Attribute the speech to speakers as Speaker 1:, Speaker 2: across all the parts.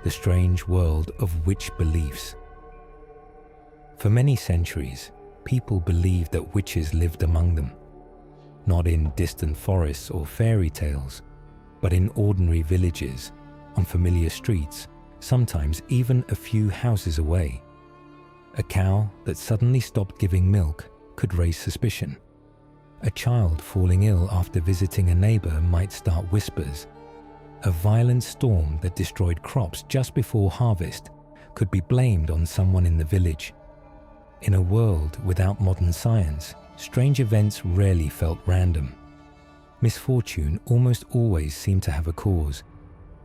Speaker 1: the strange world of witch beliefs. For many centuries, people believed that witches lived among them, not in distant forests or fairy tales, but in ordinary villages, on familiar streets, sometimes even a few houses away. A cow that suddenly stopped giving milk could raise suspicion. A child falling ill after visiting a neighbor might start whispers. A violent storm that destroyed crops just before harvest could be blamed on someone in the village. In a world without modern science, strange events rarely felt random. Misfortune almost always seemed to have a cause,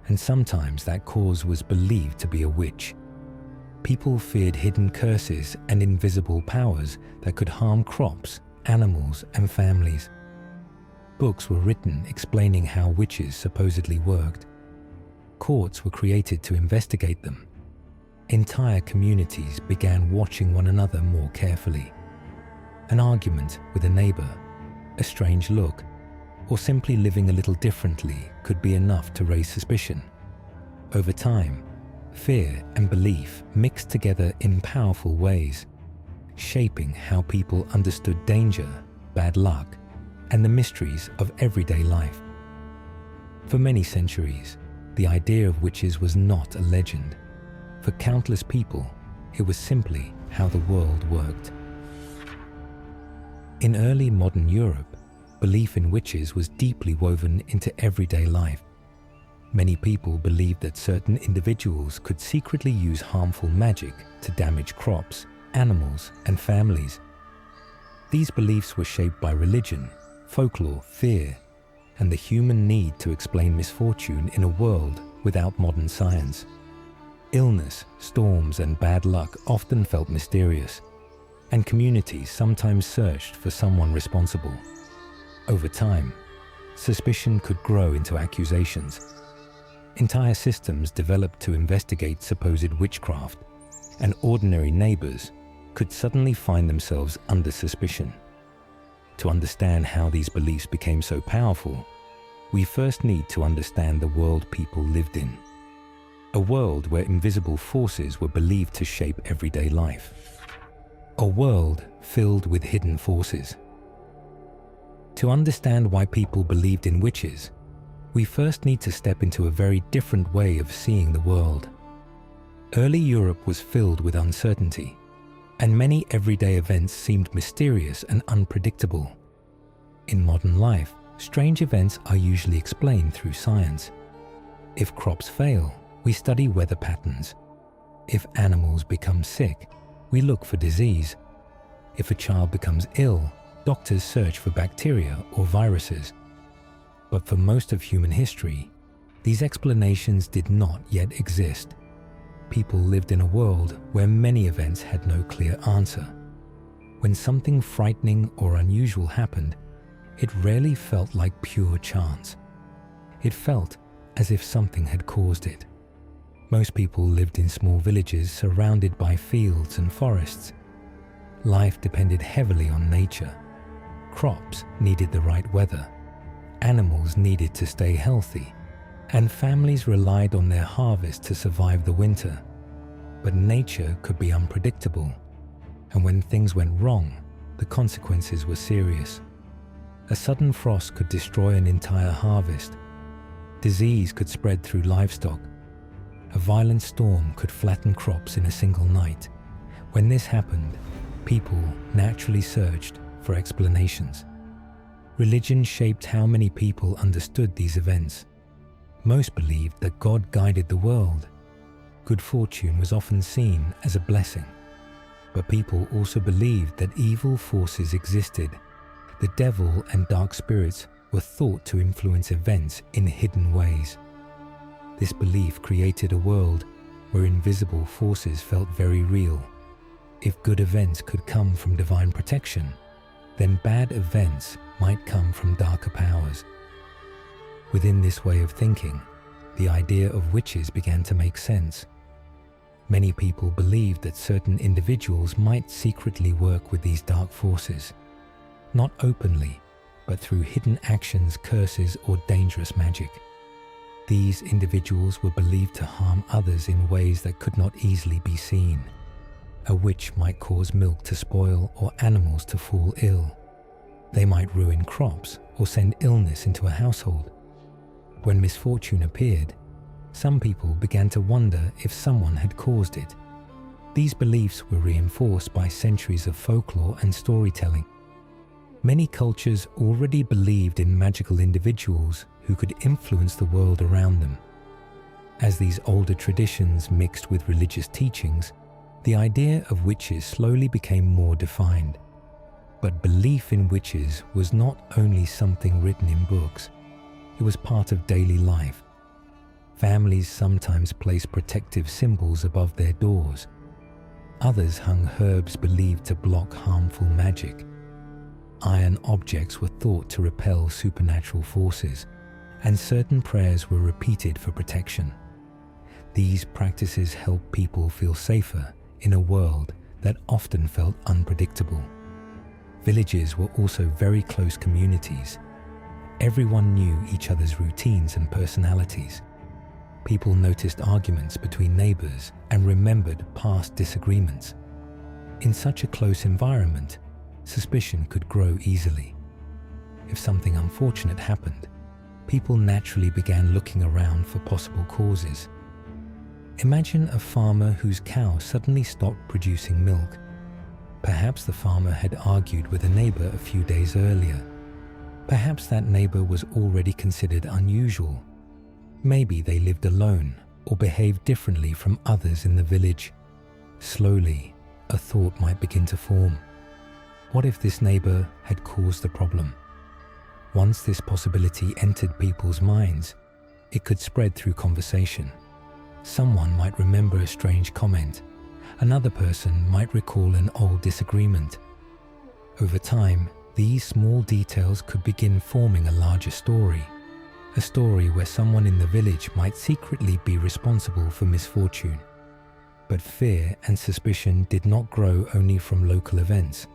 Speaker 1: and sometimes that cause was believed to be a witch. People feared hidden curses and invisible powers that could harm crops, animals, and families. Books were written explaining how witches supposedly worked. Courts were created to investigate them. Entire communities began watching one another more carefully. An argument with a neighbor, a strange look, or simply living a little differently could be enough to raise suspicion. Over time, fear and belief mixed together in powerful ways, shaping how people understood danger, bad luck, and the mysteries of everyday life. For many centuries, the idea of witches was not a legend. For countless people, it was simply how the world worked. In early modern Europe, belief in witches was deeply woven into everyday life. Many people believed that certain individuals could secretly use harmful magic to damage crops, animals, and families. These beliefs were shaped by religion, folklore, fear, and the human need to explain misfortune in a world without modern science. Illness, storms, and bad luck often felt mysterious, and communities sometimes searched for someone responsible. Over time, suspicion could grow into accusations. Entire systems developed to investigate supposed witchcraft, and ordinary neighbors could suddenly find themselves under suspicion. To understand how these beliefs became so powerful, we first need to understand the world people lived in. A world where invisible forces were believed to shape everyday life. A world filled with hidden forces. To understand why people believed in witches, we first need to step into a very different way of seeing the world. Early Europe was filled with uncertainty, and many everyday events seemed mysterious and unpredictable. In modern life, strange events are usually explained through science. If crops fail, we study weather patterns. If animals become sick, we look for disease. If a child becomes ill, doctors search for bacteria or viruses. But for most of human history, these explanations did not yet exist. People lived in a world where many events had no clear answer. When something frightening or unusual happened, it rarely felt like pure chance. It felt as if something had caused it. Most people lived in small villages surrounded by fields and forests. Life depended heavily on nature. Crops needed the right weather, animals needed to stay healthy, and families relied on their harvest to survive the winter. But nature could be unpredictable, and when things went wrong, the consequences were serious. A sudden frost could destroy an entire harvest. Disease could spread through livestock. A violent storm could flatten crops in a single night. When this happened, people naturally searched for explanations. Religion shaped how many people understood these events. Most believed that God guided the world. Good fortune was often seen as a blessing. But people also believed that evil forces existed. The devil and dark spirits were thought to influence events in hidden ways. This belief created a world where invisible forces felt very real. If good events could come from divine protection, then bad events might come from darker powers. Within this way of thinking, the idea of witches began to make sense. Many people believed that certain individuals might secretly work with these dark forces, not openly, but through hidden actions, curses, or dangerous magic. These individuals were believed to harm others in ways that could not easily be seen. A witch might cause milk to spoil or animals to fall ill. They might ruin crops or send illness into a household. When misfortune appeared, some people began to wonder if someone had caused it. These beliefs were reinforced by centuries of folklore and storytelling. Many cultures already believed in magical individuals who could influence the world around them. As these older traditions mixed with religious teachings, the idea of witches slowly became more defined. But belief in witches was not only something written in books, it was part of daily life. Families sometimes placed protective symbols above their doors. Others hung herbs believed to block harmful magic. Iron objects were thought to repel supernatural forces, and certain prayers were repeated for protection. These practices helped people feel safer in a world that often felt unpredictable. Villages were also very close communities. Everyone knew each other's routines and personalities. People noticed arguments between neighbors and remembered past disagreements. In such a close environment, suspicion could grow easily. If something unfortunate happened, people naturally began looking around for possible causes. Imagine a farmer whose cow suddenly stopped producing milk. Perhaps the farmer had argued with a neighbor a few days earlier. Perhaps that neighbor was already considered unusual. Maybe they lived alone or behaved differently from others in the village. Slowly, a thought might begin to form. What if this neighbor had caused the problem? Once this possibility entered people's minds, it could spread through conversation. Someone might remember a strange comment. Another person might recall an old disagreement. Over time, these small details could begin forming a larger story. A story where someone in the village might secretly be responsible for misfortune. But fear and suspicion did not grow only from local events.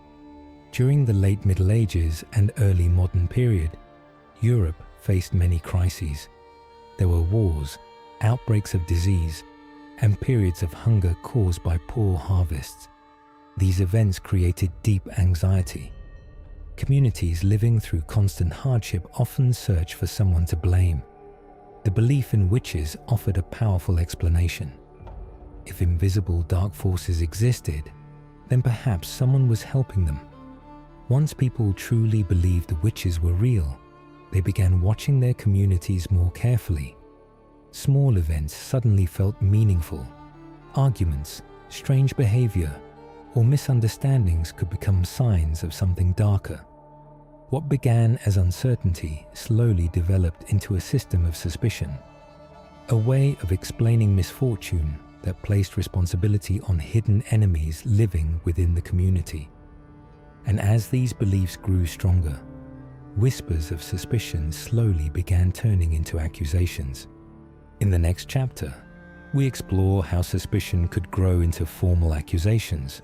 Speaker 1: During the late Middle Ages and early modern period, Europe faced many crises. There were wars, outbreaks of disease, and periods of hunger caused by poor harvests. These events created deep anxiety. Communities living through constant hardship often search for someone to blame. The belief in witches offered a powerful explanation. If invisible dark forces existed, then perhaps someone was helping them. Once people truly believed the witches were real, they began watching their communities more carefully. Small events suddenly felt meaningful. Arguments, strange behavior, or misunderstandings could become signs of something darker. What began as uncertainty slowly developed into a system of suspicion, a way of explaining misfortune that placed responsibility on hidden enemies living within the community. And as these beliefs grew stronger, whispers of suspicion slowly began turning into accusations. In the next chapter, we explore how suspicion could grow into formal accusations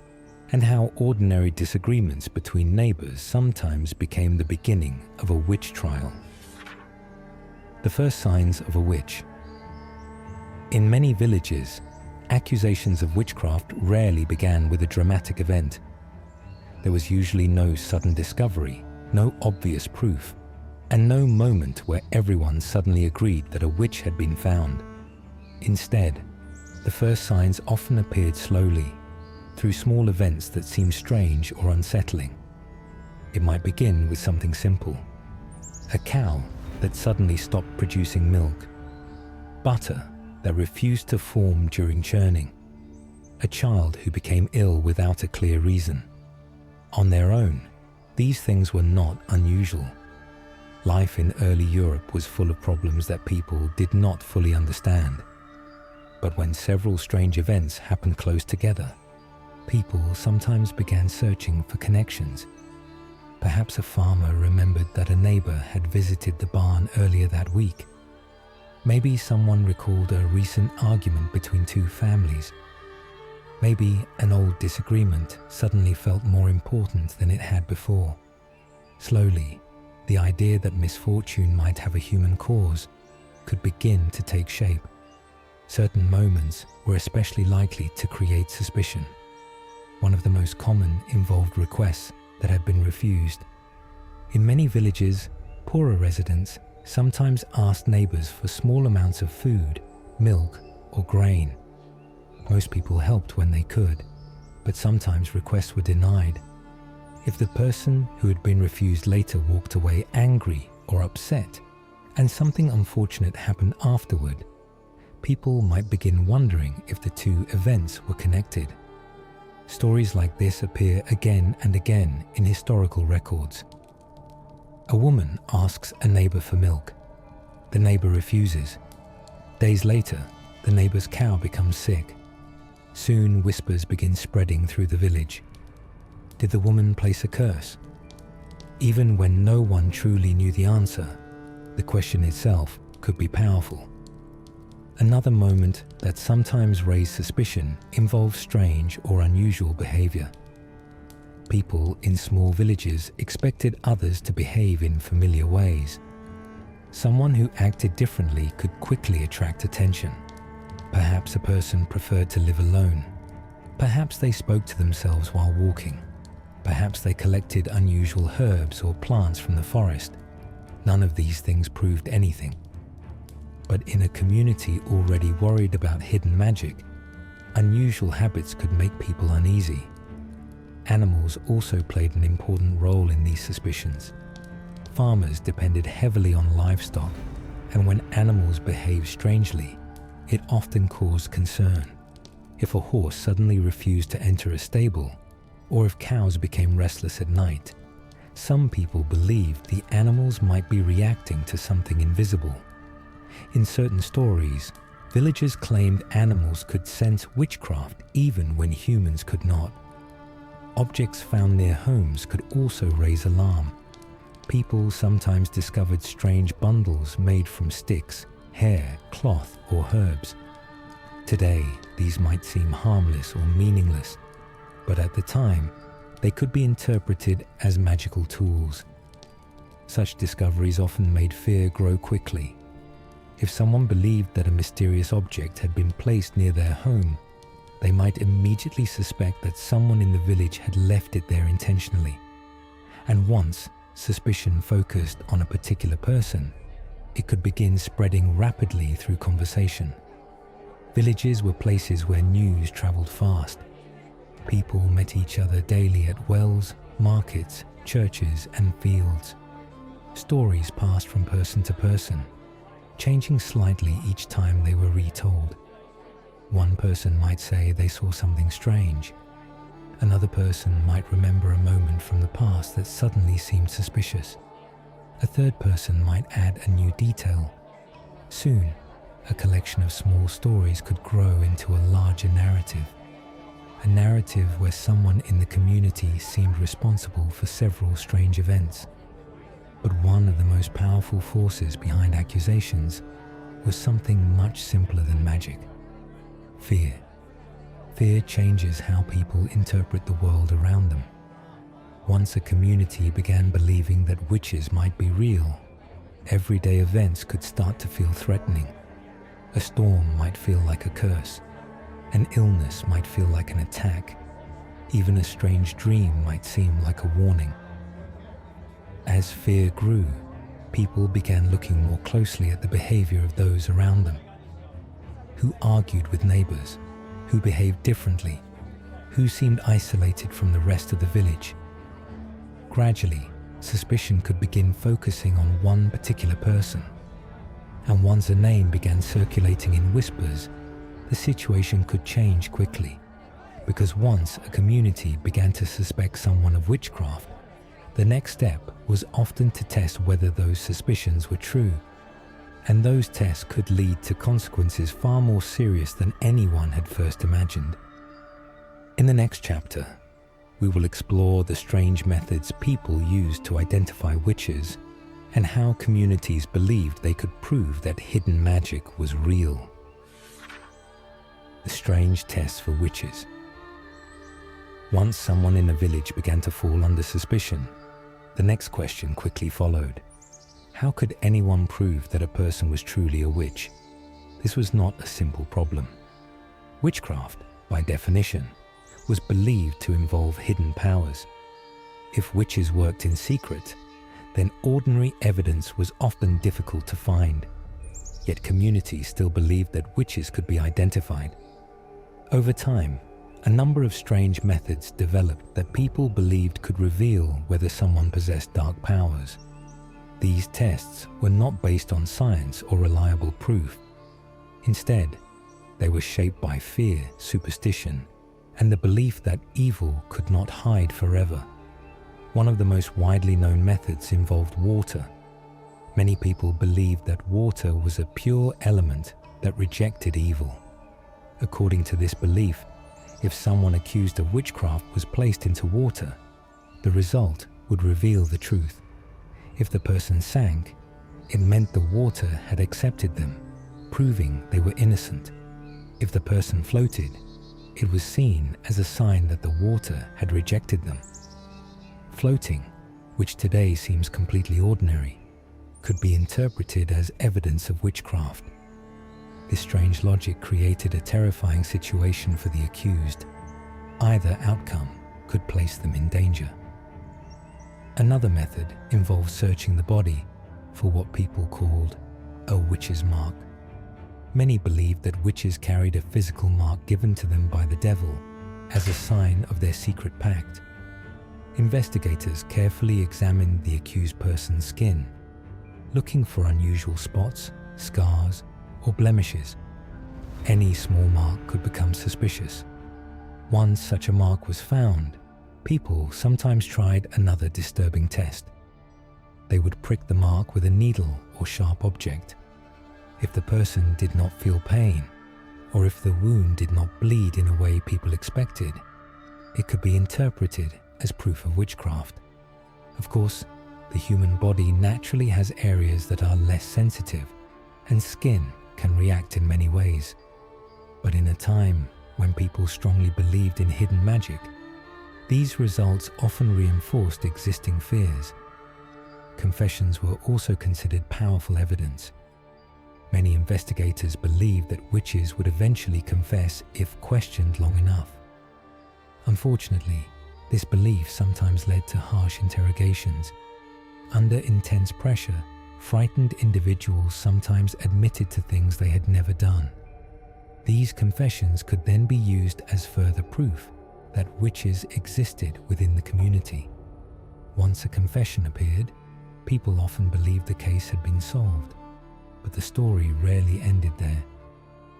Speaker 1: and how ordinary disagreements between neighbors sometimes became the beginning of a witch trial. The first signs of a witch. In many villages, accusations of witchcraft rarely began with a dramatic event. There was usually no sudden discovery, no obvious proof, and no moment where everyone suddenly agreed that a witch had been found. Instead, the first signs often appeared slowly, through small events that seemed strange or unsettling. It might begin with something simple: a cow that suddenly stopped producing milk, butter that refused to form during churning, a child who became ill without a clear reason. On their own, these things were not unusual. Life in early Europe was full of problems that people did not fully understand. But when several strange events happened close together, people sometimes began searching for connections. Perhaps a farmer remembered that a neighbor had visited the barn earlier that week. Maybe someone recalled a recent argument between two families. Maybe an old disagreement suddenly felt more important than it had before. Slowly, the idea that misfortune might have a human cause could begin to take shape. Certain moments were especially likely to create suspicion. One of the most common involved requests that had been refused. In many villages, poorer residents sometimes asked neighbors for small amounts of food, milk, or grain. Most people helped when they could, but sometimes requests were denied. If the person who had been refused later walked away angry or upset, and something unfortunate happened afterward, people might begin wondering if the two events were connected. Stories like this appear again and again in historical records. A woman asks a neighbor for milk. The neighbor refuses. Days later, the neighbor's cow becomes sick. Soon whispers begin spreading through the village. Did the woman place a curse? Even when no one truly knew the answer, the question itself could be powerful. Another moment that sometimes raised suspicion involves strange or unusual behavior. People in small villages expected others to behave in familiar ways. Someone who acted differently could quickly attract attention. Perhaps a person preferred to live alone. Perhaps they spoke to themselves while walking. Perhaps they collected unusual herbs or plants from the forest. None of these things proved anything. But in a community already worried about hidden magic, unusual habits could make people uneasy. Animals also played an important role in these suspicions. Farmers depended heavily on livestock, and when animals behaved strangely, it often caused concern. If a horse suddenly refused to enter a stable, or if cows became restless at night, some people believed the animals might be reacting to something invisible. In certain stories, villagers claimed animals could sense witchcraft even when humans could not. Objects found near homes could also raise alarm. People sometimes discovered strange bundles made from sticks, hair, cloth, or herbs. Today, these might seem harmless or meaningless, but at the time, they could be interpreted as magical tools. Such discoveries often made fear grow quickly. If someone believed that a mysterious object had been placed near their home, they might immediately suspect that someone in the village had left it there intentionally. And once suspicion focused on a particular person, it could begin spreading rapidly through conversation. Villages were places where news traveled fast. People met each other daily at wells, markets, churches, and fields. Stories passed from person to person, changing slightly each time they were retold. One person might say they saw something strange. Another person might remember a moment from the past that suddenly seemed suspicious. A third person might add a new detail. Soon, a collection of small stories could grow into a larger narrative. A narrative where someone in the community seemed responsible for several strange events. But one of the most powerful forces behind accusations was something much simpler than magic: fear. Fear changes how people interpret the world around them. Once a community began believing that witches might be real, everyday events could start to feel threatening. A storm might feel like a curse. An illness might feel like an attack. Even a strange dream might seem like a warning. As fear grew, people began looking more closely at the behavior of those around them. Who argued with neighbors? Who behaved differently? Who seemed isolated from the rest of the village? Gradually, suspicion could begin focusing on one particular person. And once a name began circulating in whispers, the situation could change quickly. Because once a community began to suspect someone of witchcraft, the next step was often to test whether those suspicions were true. And those tests could lead to consequences far more serious than anyone had first imagined. In the next chapter, we will explore the strange methods people used to identify witches and how communities believed they could prove that hidden magic was real. The strange tests for witches. Once someone in a village began to fall under suspicion, the next question quickly followed. How could anyone prove that a person was truly a witch? This was not a simple problem. Witchcraft, by definition, was believed to involve hidden powers. If witches worked in secret, then ordinary evidence was often difficult to find. Yet communities still believed that witches could be identified. Over time, a number of strange methods developed that people believed could reveal whether someone possessed dark powers. These tests were not based on science or reliable proof. Instead, they were shaped by fear, superstition, and the belief that evil could not hide forever. One of the most widely known methods involved water. Many people believed that water was a pure element that rejected evil. According to this belief, if someone accused of witchcraft was placed into water, the result would reveal the truth. If the person sank, it meant the water had accepted them, proving they were innocent. If the person floated, it was seen as a sign that the water had rejected them. Floating, which today seems completely ordinary, could be interpreted as evidence of witchcraft. This strange logic created a terrifying situation for the accused. Either outcome could place them in danger. Another method involved searching the body for what people called a witch's mark. Many believed that witches carried a physical mark given to them by the devil as a sign of their secret pact. Investigators carefully examined the accused person's skin, looking for unusual spots, scars, or blemishes. Any small mark could become suspicious. Once such a mark was found, people sometimes tried another disturbing test. They would prick the mark with a needle or sharp object. If the person did not feel pain, or if the wound did not bleed in a way people expected, it could be interpreted as proof of witchcraft. Of course, the human body naturally has areas that are less sensitive, and skin can react in many ways. But in a time when people strongly believed in hidden magic, these results often reinforced existing fears. Confessions were also considered powerful evidence. Many investigators believed that witches would eventually confess if questioned long enough. Unfortunately, this belief sometimes led to harsh interrogations. Under intense pressure, frightened individuals sometimes admitted to things they had never done. These confessions could then be used as further proof that witches existed within the community. Once a confession appeared, people often believed the case had been solved. But the story rarely ended there,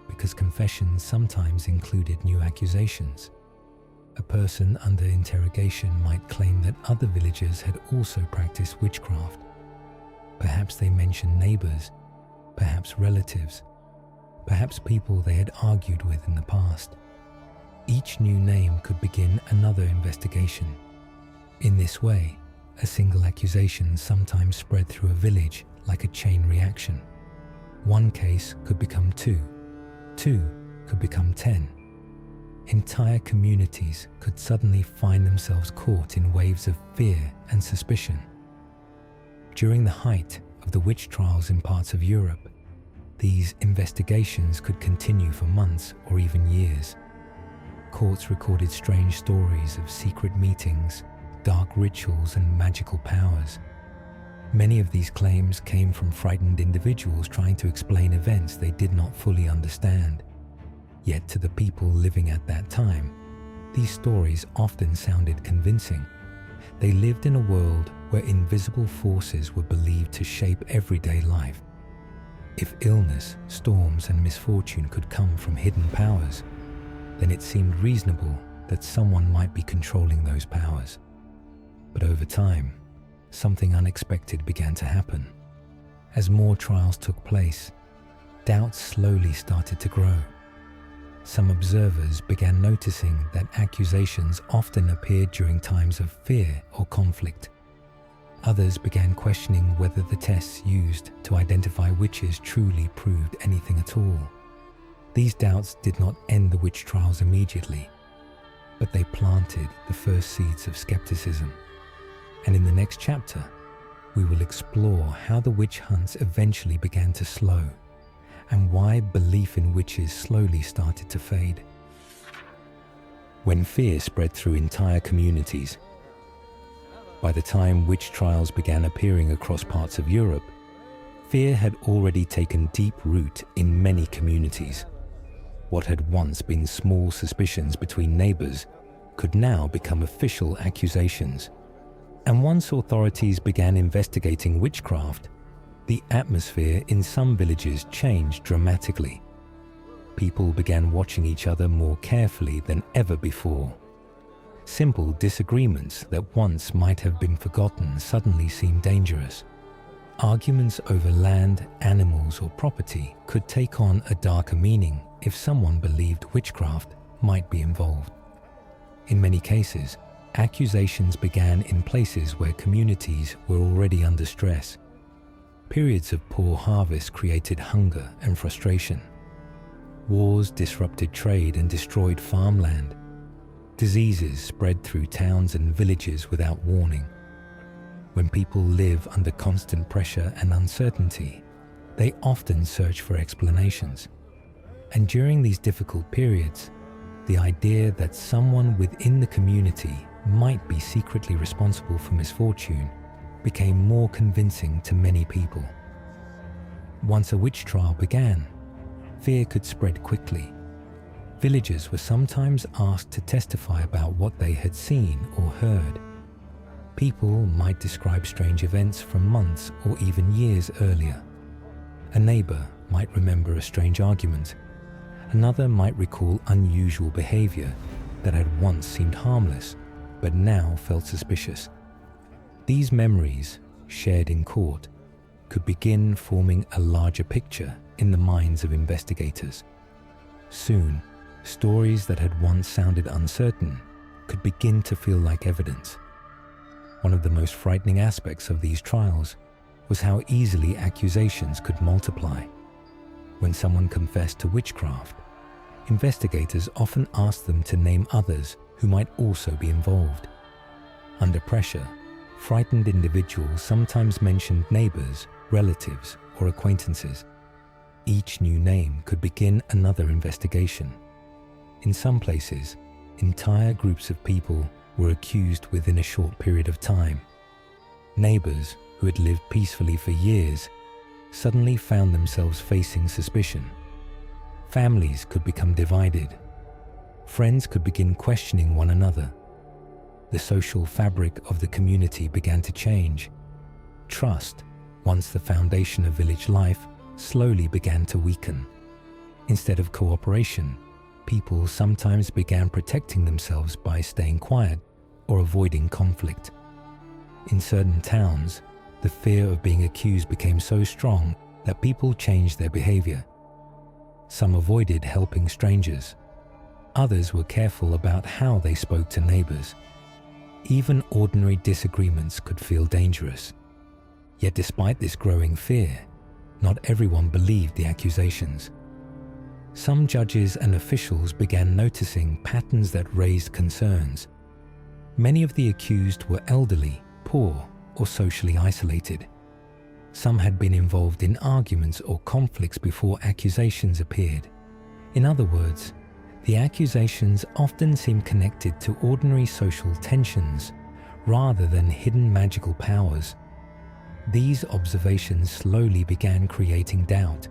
Speaker 1: because confessions sometimes included new accusations. A person under interrogation might claim that other villagers had also practiced witchcraft. Perhaps they mentioned neighbors, perhaps relatives, perhaps people they had argued with in the past. Each new name could begin another investigation. In this way, a single accusation sometimes spread through a village like a chain reaction. One case could become two could become 10. Entire communities could suddenly find themselves caught in waves of fear and suspicion. During the height of the witch trials in parts of Europe, these investigations could continue for months or even years. Courts recorded strange stories of secret meetings, dark rituals, and magical powers. Many of these claims came from frightened individuals trying to explain events they did not fully understand. Yet to the people living at that time, these stories often sounded convincing. They lived in a world where invisible forces were believed to shape everyday life. If illness, storms, and misfortune could come from hidden powers, then it seemed reasonable that someone might be controlling those powers. But over time, something unexpected began to happen. As more trials took place, doubts slowly started to grow. Some observers began noticing that accusations often appeared during times of fear or conflict. Others began questioning whether the tests used to identify witches truly proved anything at all. These doubts did not end the witch trials immediately, but they planted the first seeds of skepticism. And in the next chapter, we will explore how the witch hunts eventually began to slow and why belief in witches slowly started to fade. When fear spread through entire communities. By the time witch trials began appearing across parts of Europe, fear had already taken deep root in many communities. What had once been small suspicions between neighbors could now become official accusations. And once authorities began investigating witchcraft, the atmosphere in some villages changed dramatically. People began watching each other more carefully than ever before. Simple disagreements that once might have been forgotten suddenly seemed dangerous. Arguments over land, animals, or property could take on a darker meaning if someone believed witchcraft might be involved. In many cases, accusations began in places where communities were already under stress. Periods of poor harvest created hunger and frustration. Wars disrupted trade and destroyed farmland. Diseases spread through towns and villages without warning. When people live under constant pressure and uncertainty, they often search for explanations. And during these difficult periods, the idea that someone within the community might be secretly responsible for misfortune became more convincing to many people. Once a witch trial began, fear could spread quickly. Villagers were sometimes asked to testify about what they had seen or heard. People might describe strange events from months or even years earlier. A neighbor might remember a strange argument. Another might recall unusual behavior that had once seemed harmless, but now felt suspicious. These memories, shared in court, could begin forming a larger picture in the minds of investigators. Soon, stories that had once sounded uncertain could begin to feel like evidence. One of the most frightening aspects of these trials was how easily accusations could multiply. When someone confessed to witchcraft, investigators often asked them to name others who might also be involved. Under pressure, frightened individuals sometimes mentioned neighbors, relatives, or acquaintances. Each new name could begin another investigation. In some places, entire groups of people were accused within a short period of time. Neighbors who had lived peacefully for years suddenly found themselves facing suspicion. Families could become divided. Friends could begin questioning one another. The social fabric of the community began to change. Trust, once the foundation of village life, slowly began to weaken. Instead of cooperation, people sometimes began protecting themselves by staying quiet or avoiding conflict. In certain towns, the fear of being accused became so strong that people changed their behavior. Some avoided helping strangers. Others were careful about how they spoke to neighbors. Even ordinary disagreements could feel dangerous. Yet despite this growing fear, not everyone believed the accusations. Some judges and officials began noticing patterns that raised concerns. Many of the accused were elderly, poor, or socially isolated. Some had been involved in arguments or conflicts before accusations appeared. In other words, the accusations often seemed connected to ordinary social tensions rather than hidden magical powers. These observations slowly began creating doubt.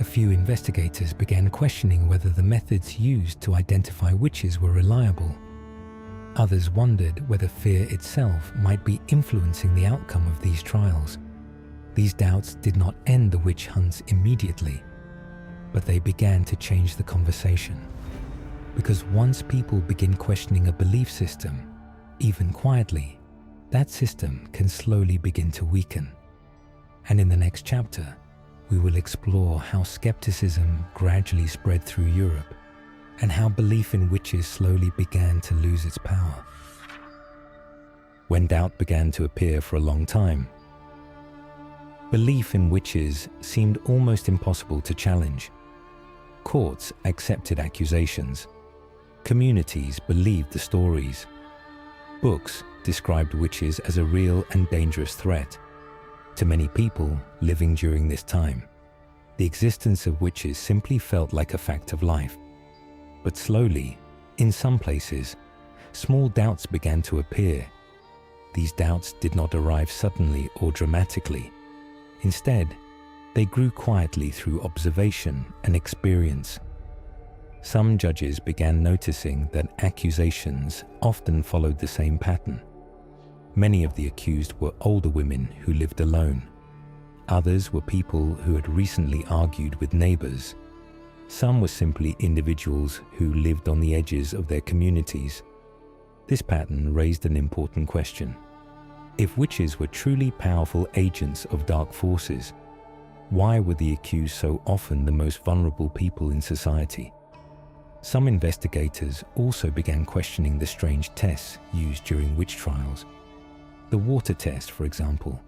Speaker 1: A few investigators began questioning whether the methods used to identify witches were reliable. Others wondered whether fear itself might be influencing the outcome of these trials. These doubts did not end the witch hunts immediately, but they began to change the conversation. Because once people begin questioning a belief system, even quietly, that system can slowly begin to weaken. And in the next chapter, we will explore how skepticism gradually spread through Europe and how belief in witches slowly began to lose its power. When doubt began to appear for a long time, belief in witches seemed almost impossible to challenge. Courts accepted accusations. Communities believed the stories. Books described witches as a real and dangerous threat. To many people living during this time, the existence of witches simply felt like a fact of life. But slowly, in some places, small doubts began to appear. These doubts did not arrive suddenly or dramatically. Instead, they grew quietly through observation and experience. Some judges began noticing that accusations often followed the same pattern. Many of the accused were older women who lived alone. Others were people who had recently argued with neighbors. Some were simply individuals who lived on the edges of their communities. This pattern raised an important question. If witches were truly powerful agents of dark forces, why were the accused so often the most vulnerable people in society? Some investigators also began questioning the strange tests used during witch trials. The water test, for example,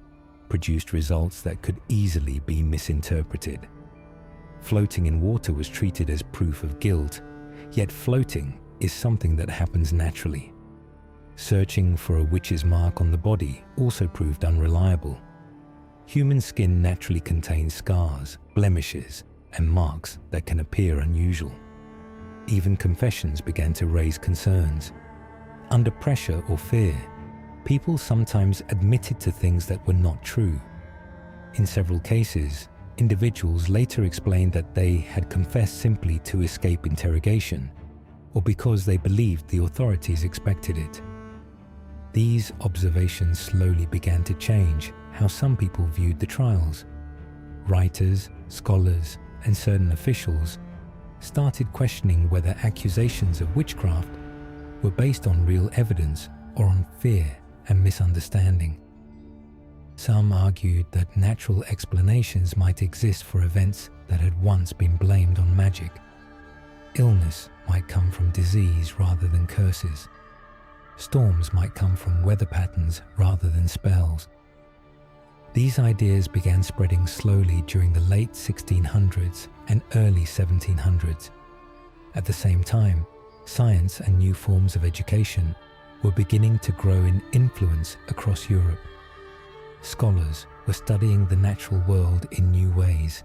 Speaker 1: produced results that could easily be misinterpreted. Floating in water was treated as proof of guilt, yet floating is something that happens naturally. Searching for a witch's mark on the body also proved unreliable. Human skin naturally contains scars, blemishes, and marks that can appear unusual. Even confessions began to raise concerns. Under pressure or fear, people sometimes admitted to things that were not true. In several cases, individuals later explained that they had confessed simply to escape interrogation, or because they believed the authorities expected it. These observations slowly began to change how some people viewed the trials. Writers, scholars, and certain officials started questioning whether accusations of witchcraft were based on real evidence or on fear and misunderstanding. Some argued that natural explanations might exist for events that had once been blamed on magic. Illness might come from disease rather than curses. Storms might come from weather patterns rather than spells. These ideas began spreading slowly during the late 1600s and early 1700s. At the same time, science and new forms of education were beginning to grow in influence across Europe. Scholars were studying the natural world in new ways.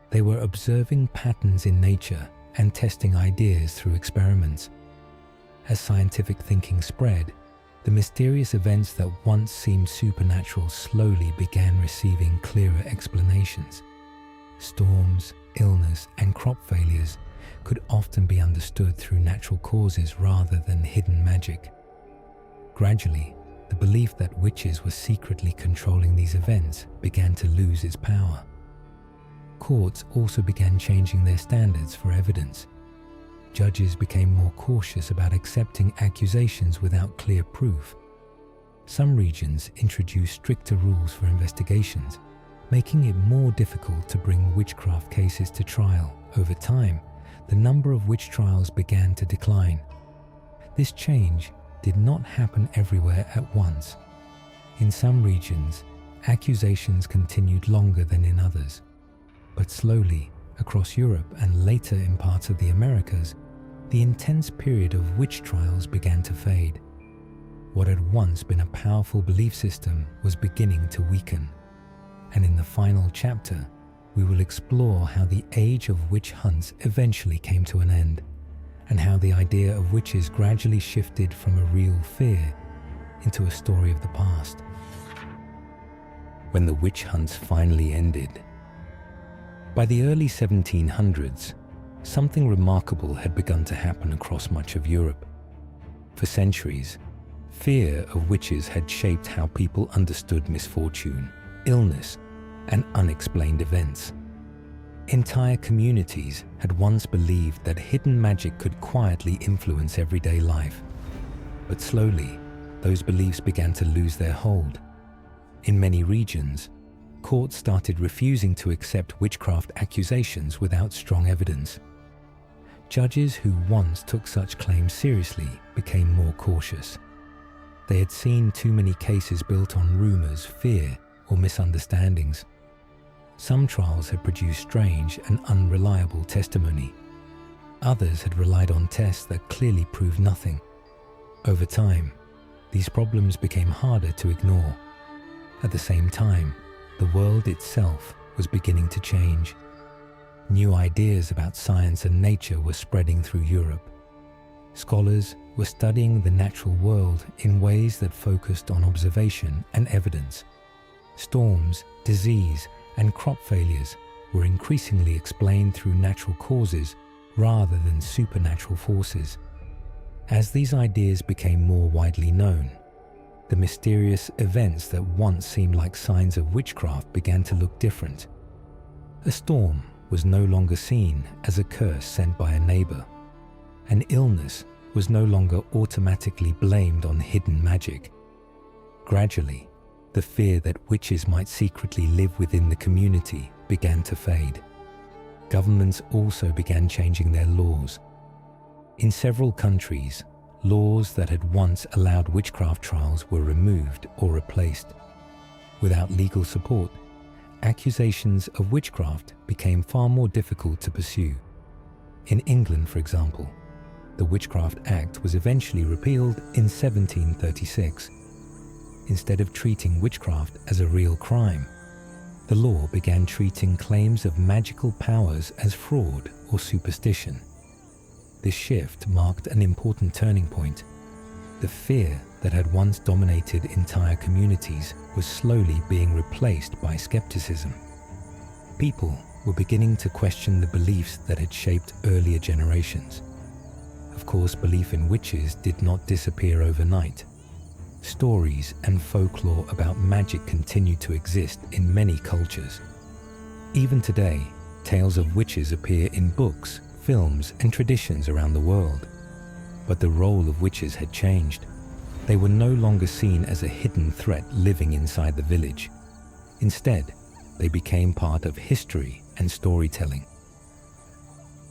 Speaker 1: They were observing patterns in nature and testing ideas through experiments. As scientific thinking spread, the mysterious events that once seemed supernatural slowly began receiving clearer explanations. Storms, illness, and crop failures could often be understood through natural causes rather than hidden magic. Gradually, the belief that witches were secretly controlling these events began to lose its power. Courts also began changing their standards for evidence. Judges became more cautious about accepting accusations without clear proof. Some regions introduced stricter rules for investigations, making it more difficult to bring witchcraft cases to trial. Over time, the number of witch trials began to decline. This change did not happen everywhere at once. In some regions, accusations continued longer than in others. But slowly, across Europe and later in parts of the Americas, the intense period of witch trials began to fade. What had once been a powerful belief system was beginning to weaken. And in the final chapter, we will explore how the age of witch hunts eventually came to an end, and how the idea of witches gradually shifted from a real fear into a story of the past. When the witch hunts finally ended. By the early 1700s, something remarkable had begun to happen across much of Europe. For centuries, fear of witches had shaped how people understood misfortune, illness, and unexplained events. Entire communities had once believed that hidden magic could quietly influence everyday life. But slowly, those beliefs began to lose their hold. In many regions, courts started refusing to accept witchcraft accusations without strong evidence. Judges who once took such claims seriously became more cautious. They had seen too many cases built on rumors, fear, or misunderstandings. Some trials had produced strange and unreliable testimony. Others had relied on tests that clearly proved nothing. Over time, these problems became harder to ignore. At the same time, the world itself was beginning to change. New ideas about science and nature were spreading through Europe. Scholars were studying the natural world in ways that focused on observation and evidence. Storms, disease, and crop failures were increasingly explained through natural causes rather than supernatural forces. As these ideas became more widely known, the mysterious events that once seemed like signs of witchcraft began to look different. A storm was no longer seen as a curse sent by a neighbor. An illness was no longer automatically blamed on hidden magic. Gradually, the fear that witches might secretly live within the community began to fade. Governments also began changing their laws. In several countries, laws that had once allowed witchcraft trials were removed or replaced. Without legal support, accusations of witchcraft became far more difficult to pursue. In England, for example, the Witchcraft Act was eventually repealed in 1736. Instead of treating witchcraft as a real crime, the law began treating claims of magical powers as fraud or superstition. This shift marked an important turning point. The fear that had once dominated entire communities was slowly being replaced by skepticism. People were beginning to question the beliefs that had shaped earlier generations. Of course, belief in witches did not disappear overnight. Stories and folklore about magic continued to exist in many cultures. Even today, tales of witches appear in books, films, and traditions around the world. But the role of witches had changed. They were no longer seen as a hidden threat living inside the village. Instead, they became part of history and storytelling.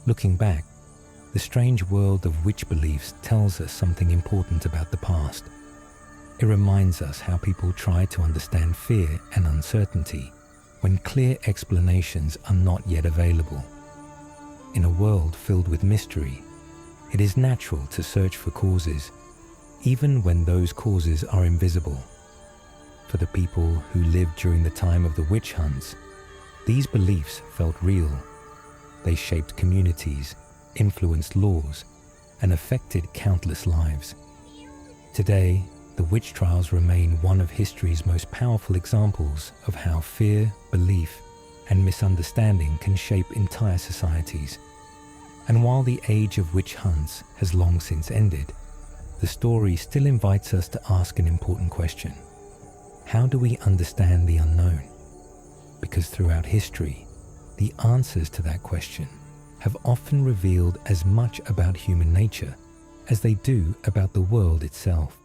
Speaker 1: Looking back, the strange world of witch beliefs tells us something important about the past. It reminds us how people try to understand fear and uncertainty when clear explanations are not yet available. In a world filled with mystery, it is natural to search for causes, even when those causes are invisible. For the people who lived during the time of the witch hunts, these beliefs felt real. They shaped communities, influenced laws, and affected countless lives. Today, the witch trials remain one of history's most powerful examples of how fear, belief, and misunderstanding can shape entire societies. And while the age of witch hunts has long since ended, the story still invites us to ask an important question. How do we understand the unknown? Because throughout history, the answers to that question have often revealed as much about human nature as they do about the world itself.